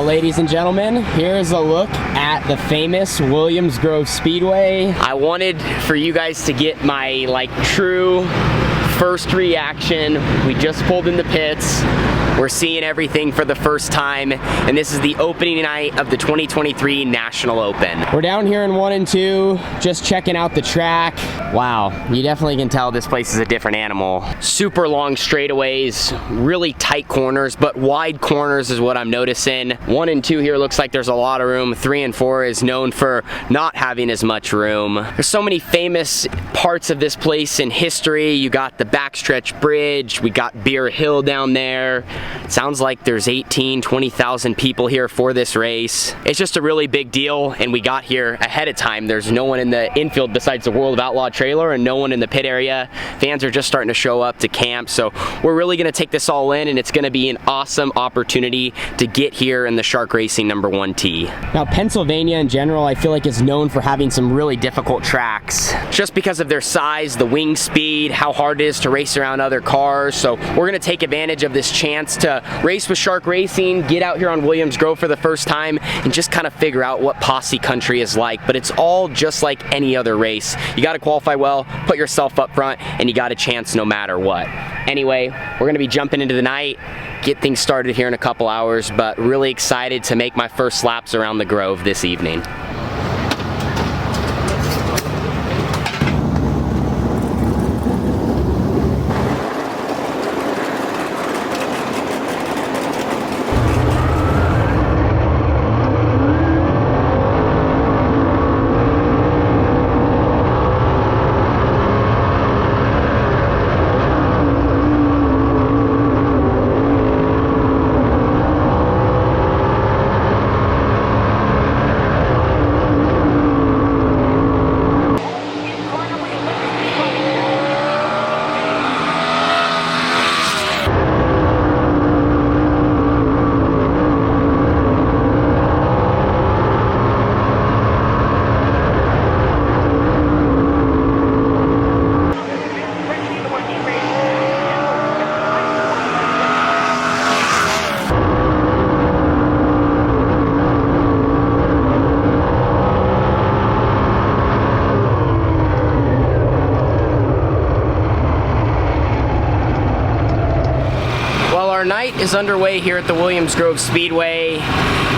Well, ladies and gentlemen, here's a look at the famous Williams Grove Speedway. I wanted for you guys to get my true first reaction. We just pulled in the pits. We're seeing everything for the first time, and this is the opening night of the 2023 National Open. We're down here in 1 and 2, just checking out the track. Wow, you definitely can tell this place is a different animal. Super long straightaways, really tight corners, but wide corners is what I'm noticing. 1 and 2 here looks like there's a lot of room. 3 and 4 is known for not having as much room. There's so many famous parts of this place in history. You got the backstretch bridge, we got Beer Hill down there. It sounds like there's 20,000 people here for this race. It's just a really big deal, and we got here ahead of time. There's no one in the infield besides the World of Outlaw trailer and no one in the pit area. Fans are just starting to show up to camp, so we're really gonna take this all in, and it's gonna be an awesome opportunity to get here in the Shark Racing #1 tee. Now, Pennsylvania in general, I feel like is known for having some really difficult tracks, just because of their size, the wing speed, how hard it is to race around other cars. So we're gonna take advantage of this chance to race with Shark Racing, get out here on Williams Grove for the first time, and just kind of figure out what posse country is like. But it's all just like any other race. You got to qualify well, put yourself up front, and you got a chance no matter what. Anyway, we're gonna be jumping into the night, get things started here in a couple hours, but really excited to make my first laps around the Grove this evening. Our night is underway here at the Williams Grove Speedway.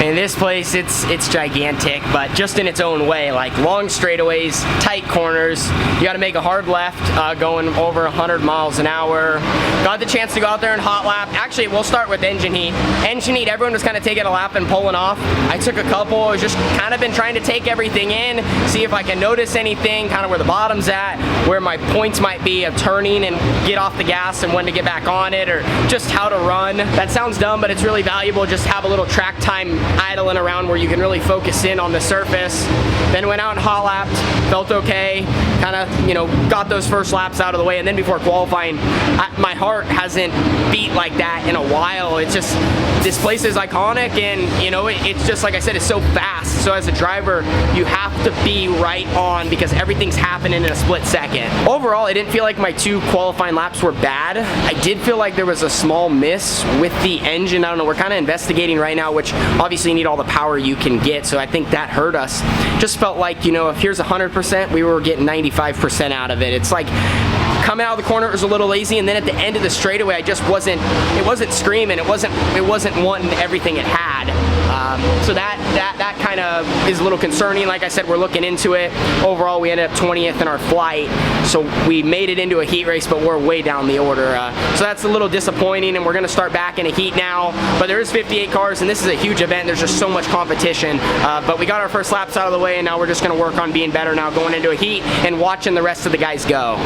And this place, it's gigantic, but just in its own way. Like long straightaways, tight corners. You got to make a hard left going over 100 miles an hour. Got the chance to go out there and hot lap. Actually, we'll start with engine heat. Engine heat, everyone was kind of taking a lap and pulling off. I took a couple. I was just kind of been trying to take everything in, see if I can notice anything, kind of where the bottom's at, where my points might be of turning and get off the gas and when to get back on it, or just how to run. That sounds dumb, but it's really valuable. Just have a little track time idling around where you can really focus in on the surface. Then went out and hot lapped, felt okay, kind of, got those first laps out of the way. And then before qualifying, my heart hasn't beat like that in a while. It's just, this place is iconic, and it's just, like I said, it's so fast. So as a driver, you have to be right on because everything's happening in a split second. Overall, I didn't feel like my 2 qualifying laps were bad. I did feel like there was a small miss with the engine. I don't know, we're kind of investigating right now, which obviously you need all the power you can get, so I think that hurt us. Just felt like, if here's 100%, we were getting 95% out of it. It's like, coming out of the corner, it was a little lazy, and then at the end of the straightaway, it wasn't screaming, it wasn't wanting everything it had. So that kind of is a little concerning. Like I said, we're looking into it. Overall, we ended up 20th in our flight, so we made it into a heat race, but we're way down the order. So that's a little disappointing, and we're going to start back in a heat now. But there is 58 cars, and this is a huge event. There's just so much competition. But we got our first laps out of the way, and now we're just going to work on being better now, going into a heat and watching the rest of the guys go.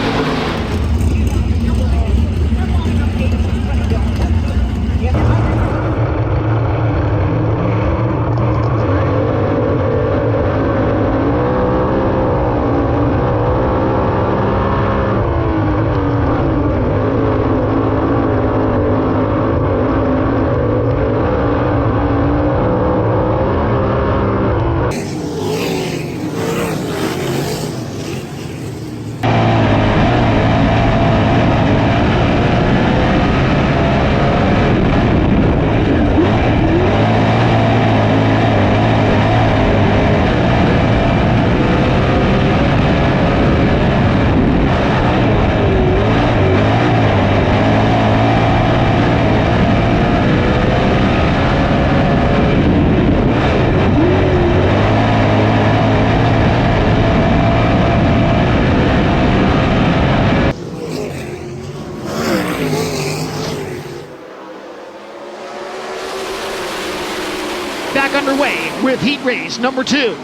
underway with heat race number 2.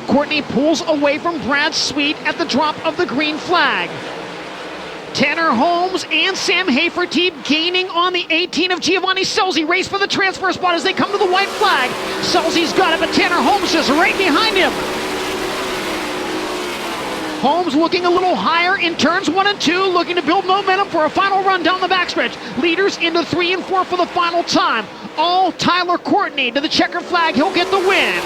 Courtney pulls away from Brad Sweet at the drop of the green flag. Tanner Holmes and Sam Haferteep gaining on the 18 of Giovanni Selzy. Race for the transfer spot as they come to the white flag. Selzy's got it, but Tanner Holmes just right behind him. Holmes looking a little higher in turns 1 and 2, looking to build momentum for a final run down the backstretch. Leaders into 3 and 4 for the final time. All Tyler Courtney to the checkered flag. He'll get the win.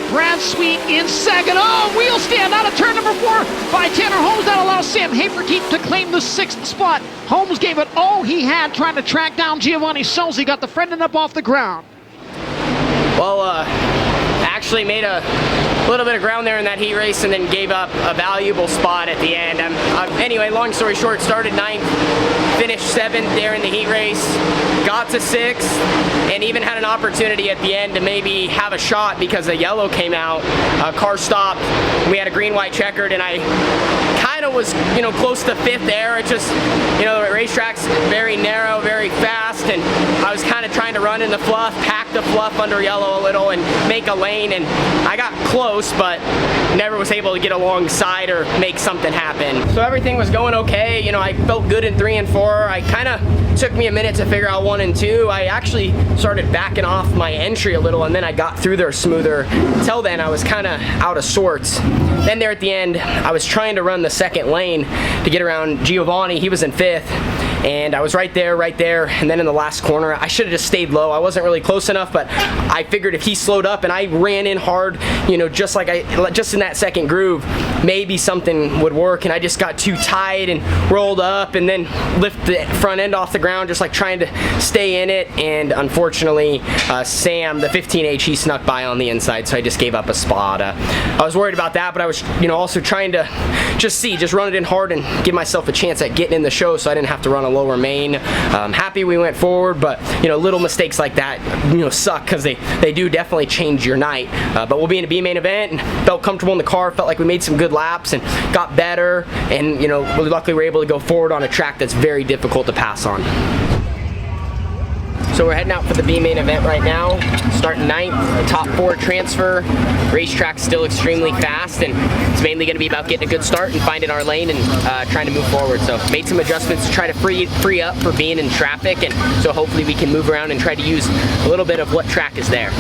Brad Sweet in second. Oh, wheel stand out of turn number 4 by Tanner Holmes. That allows Sam Haferteep to claim the 6th spot. Holmes gave it all he had trying to track down Giovanni Selzy. Got the friend up off the ground. Well, actually made a little bit of ground there in that heat race and then gave up a valuable spot at the end. Anyway, long story short, started 9th, finished 7th there in the heat race, got to 6th, and even had an opportunity at the end to maybe have a shot because the yellow came out, car stopped, we had a green-white checkered, and I kind of was, close to 5th there. It just, the racetrack's very narrow, very fast, and I was kind of trying to run in the fluff, pack the fluff under yellow a little, and make a lane, and I got close, but never was able to get alongside or make something happen. So everything was going okay. I felt good in 3 and 4. I kind of took me a minute to figure out 1 and 2. I actually started backing off my entry a little, and then I got through there smoother. Till then, I was kind of out of sorts. Then there at the end, I was trying to run the 2nd lane to get around Giovanni. He was in 5th. And I was right there, and then in the last corner, I should have just stayed low. I wasn't really close enough, but I figured if he slowed up and I ran in hard, just in that 2nd groove, maybe something would work, and I just got too tight and rolled up and then lift the front end off the ground, just like trying to stay in it, and unfortunately, Sam, the 15H, he snuck by on the inside, so I just gave up a spot. I was worried about that, but I was, also trying to just run it in hard and give myself a chance at getting in the show so I didn't have to run a lower main. Happy we went forward, but little mistakes like that suck because they do definitely change your night. But we'll be in a B main event and felt comfortable in the car, felt like we made some good laps and got better, and luckily we're able to go forward on a track that's very difficult to pass on. So we're heading out for the B main event right now, starting 9th, top 4 transfer. Racetrack's still extremely fast, and it's mainly going to be about getting a good start and finding our lane and trying to move forward. So made some adjustments to try to free up for being in traffic, and so hopefully we can move around and try to use a little bit of what track is there.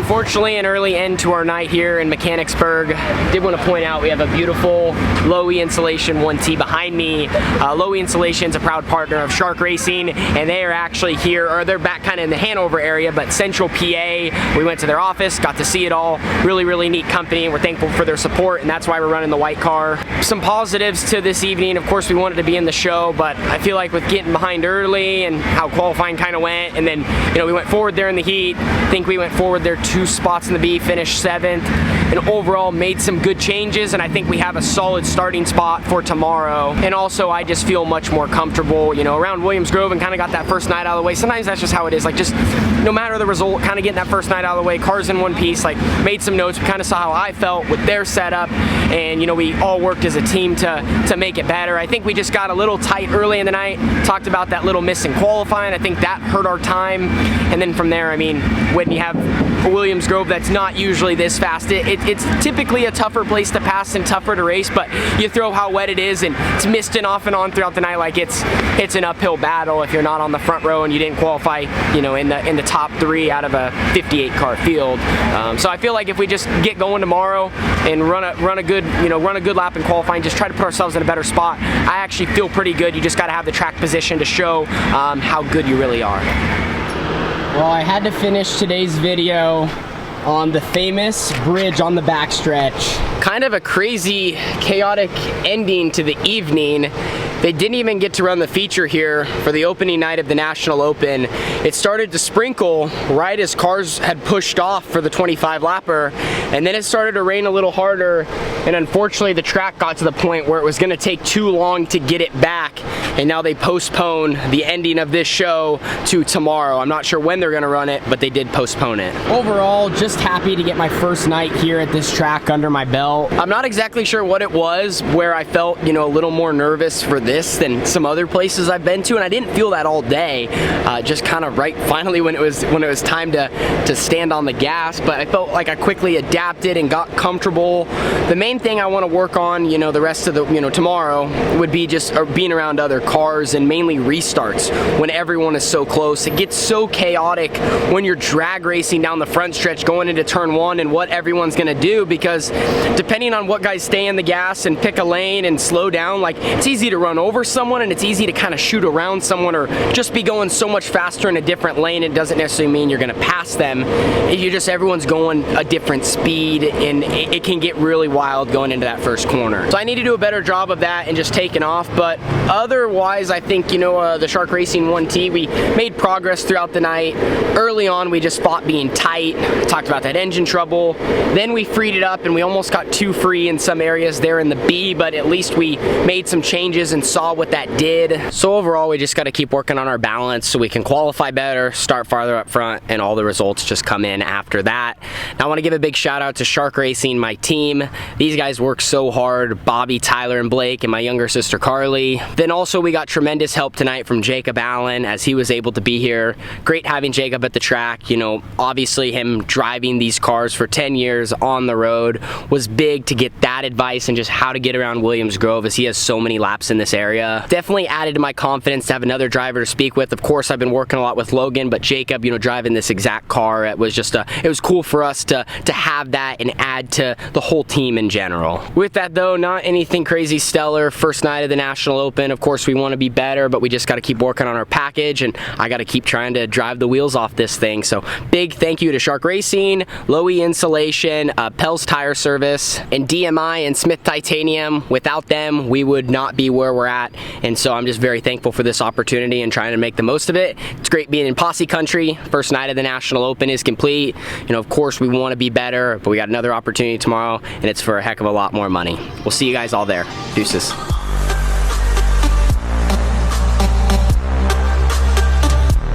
Unfortunately, an early end to our night here in Mechanicsburg. Did want to point out we have a beautiful Lowe Insulation 1T behind me. Lowe Insulation is a proud partner of Shark Racing, and they are actually here, or they're back kind of in the Hanover area, but Central PA. We went to their office, got to see it all. Really, really neat company, and we're thankful for their support, and that's why we're running the white car. Some positives to this evening. Of course, we wanted to be in the show, but I feel like with getting behind early and how qualifying kind of went, and then, you know, we went forward there in the heat. I think we went forward there 2 spots in the B, finished 7th, and overall made some good changes, and I think we have a solid starting spot for tomorrow. And also, I just feel much more comfortable, you know, around Williams Grove, and kind of got that first night out of the way. Sometimes that's just how it is, like, just no matter the result, kind of getting that first night out of the way, cars in one piece, like, made some notes. We kind of saw how I felt with their setup, and, you know, we all worked as a team to make it better. I think we just got a little tight early in the night, talked about that little miss in qualifying. I think that hurt our time, and then from there, I mean, when you have a Williams Grove that's not usually this fast, it's typically a tougher place to pass and tougher to race, but you throw how wet it is, and it's misting off and on throughout the night. Like, it's an uphill battle if you're not on the front row and you didn't qualify, you know, in the top 3 out of a 58 car field. So I feel like if we just get going tomorrow and run a good lap in qualifying, just try to put ourselves in a better spot, I actually feel pretty good. You just got to have the track position to show how good you really are. Well, I had to finish today's video on the famous bridge on the backstretch. Kind of a crazy, chaotic ending to the evening. They didn't even get to run the feature here for the opening night of the National Open. It started to sprinkle right as cars had pushed off for the 25 lapper, and then it started to rain a little harder, and unfortunately the track got to the point where it was gonna take too long to get it back, and now they postponed the ending of this show to tomorrow. I'm not sure when they're gonna run it, but they did postpone it. Overall, just happy to get my first night here at this track under my belt. I'm not exactly sure what it was where I felt, you know, a little more nervous for this than some other places I've been to, and I didn't feel that all day. Just kind of right finally when it was time to stand on the gas, but I felt like I quickly adapted and got comfortable. The main thing I want to work on, you know, the rest of the, you know, tomorrow would be just being around other cars and mainly restarts when everyone is so close. It gets so chaotic when you're drag racing down the front stretch going into turn 1 and what everyone's gonna do, because depending on what guys stay in the gas and pick a lane and slow down, like, it's easy to run over someone, and it's easy to kind of shoot around someone or just be going so much faster in a different lane. It doesn't necessarily mean you're gonna pass them. Everyone's going a different speed, and it can get really wild going into that first corner. So I need to do a better job of that and just taking off, but otherwise I think, you know, the Shark Racing 1T, we made progress throughout the night. Early on we just fought being tight, talked about that engine trouble, then we freed it up and we almost got too free in some areas there in the B, but at least we made some changes and saw what that did. So overall, we just got to keep working on our balance so we can qualify better, start farther up front, and all the results just come in after that. Now I want to give a big shout out to Shark Racing, my team. These guys work so hard, Bobby, Tyler, and Blake, and my younger sister Carly. Then also we got tremendous help tonight from Jacob Allen as he was able to be here. Great having Jacob at the track. You know, obviously him driving these cars for 10 years on the road was big to get that advice and just how to get around Williams Grove, as he has so many laps in this area. Definitely added to my confidence to have another driver to speak with. Of course, I've been working a lot with Logan, but Jacob, you know, driving this exact car, it was just it was cool for us to have that and add to the whole team in general. With that though, not anything crazy stellar. First night of the National Open. Of course, we want to be better, but we just got to keep working on our package, and I got to keep trying to drive the wheels off this thing. So big thank you to Shark Racing, Lowe Insulation, Pell's Tire Service, and DMI and Smith Titanium. Without them, we would not be where we're at, and so I'm just very thankful for this opportunity and trying to make the most of it. It's great being in Posse Country. First night of the National Open is complete. You know, of course, we want to be better, but we got another opportunity tomorrow, and it's for a heck of a lot more money. We'll see you guys all there. Deuces.